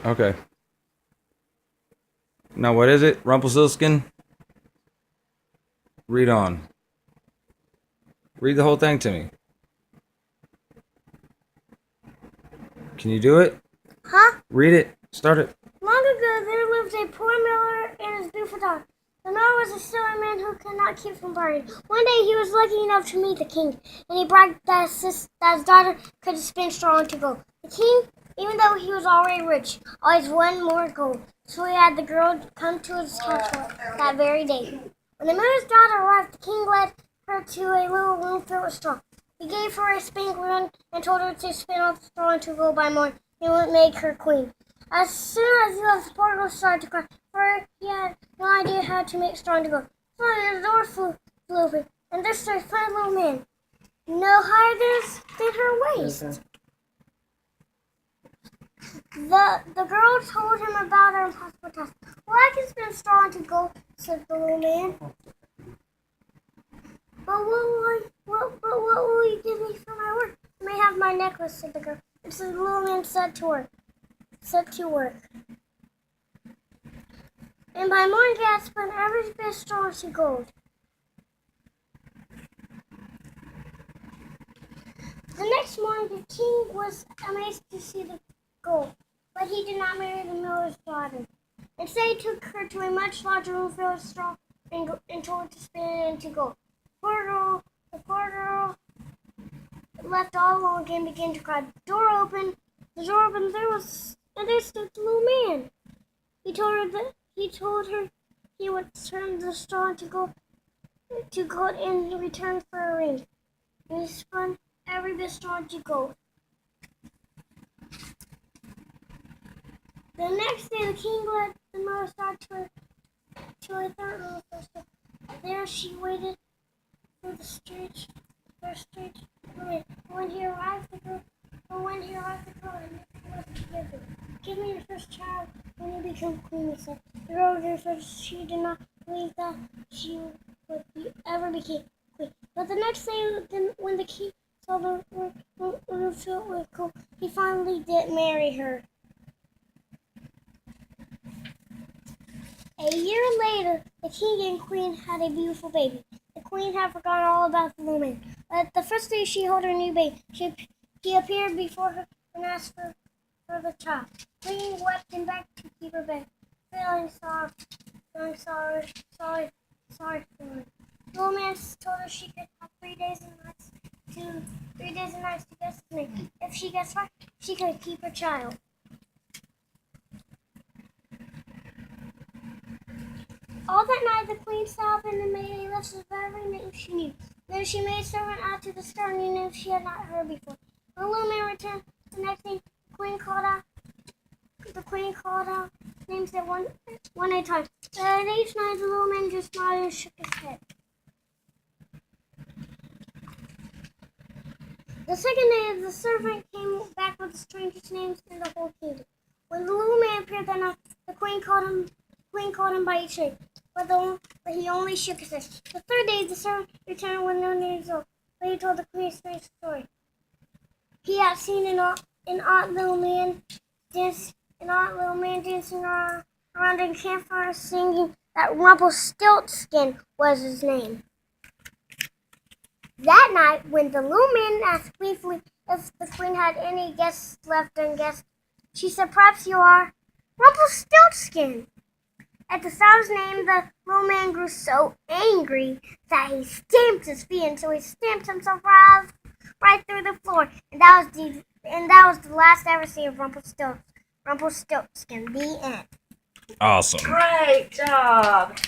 Okay. Now what is it? Rumpelstiltskin? Read on. Read the whole thing to me. Can you do it? Huh? Read it. Start it. Long ago, there lived a poor miller and his beautiful daughter. The miller was a silly man who could not keep from partying. One day, he was lucky enough to meet the king, and he bragged that his daughter could spin straw into gold. The king, even though he was already rich, always wanted more gold, so he had the girl come to his castle that very day. When the miller's daughter arrived, the king led her to a little room filled with straw. He gave her a spinning wheel and told her to spin all the straw into gold by morning. He would make her queen. As soon as he left, the poor girl started to cry, for he had no idea how to make straw into gold. Suddenly, the door flew open, and there stood a fine little man, no higher than her waist. Okay. The girl told him about her impossible task. Well, I can spin straw into gold, said the little man. But what will you give me for my work? You may have my necklace, said the girl. And so the little man set to work. And by morning he had spun every bit of straw into gold. The next morning the king was amazed to see the gold, but he did not marry the miller's daughter. Instead he took her to a much larger room filled with straw and told her to spin it into gold. The poor girl, left all alone again, began to cry. The door opened, there stood the little man. He told her he would turn the straw into gold in return for a ring. And he spun every bit of straw into gold. The next day, the king led the miller's daughter to a third room first. There she waited for the strange woman. When he arrived, the girl was together. Give me your first child when you become queen, he said. The girl answered she did not believe that she would ever become queen. But the next day, when the king saw the room filled with gold, he finally did marry her. A year later, the king and queen had a beautiful baby. The queen had forgotten all about the little man. But the first day she held her new baby, he appeared before her and asked for the child. The queen wept and begged to keep her baby, feeling sorry for her. The little man told her she could have 3 days and nights to guess his name. If she guessed right, she could keep her child. All that night the queen sat up and made a list of every name she knew. Then she made a servant out to the star new names she had not heard before. When the little man returned the next day, the queen called out names that one at a time. But each night the little man just nodded and shook his head. The second day the servant came back with the strangest names in the whole kingdom. When the little man appeared that night, the queen called him by each name. But he only shook his head. The third day, the servant returned with no news at all. But he told the queen a strange story. He had seen an odd little man dancing around a campfire, singing that Rumpelstiltskin was his name. That night, when the little man asked gleefully if the queen had any guests left unguessed, she said, "Perhaps you are Rumpelstiltskin." At the sound of his name, the little man grew so angry that he stamped his feet until he stamped himself right through the floor. And that was the last ever seen of Rumpelstiltskin. The end. Awesome. Great job.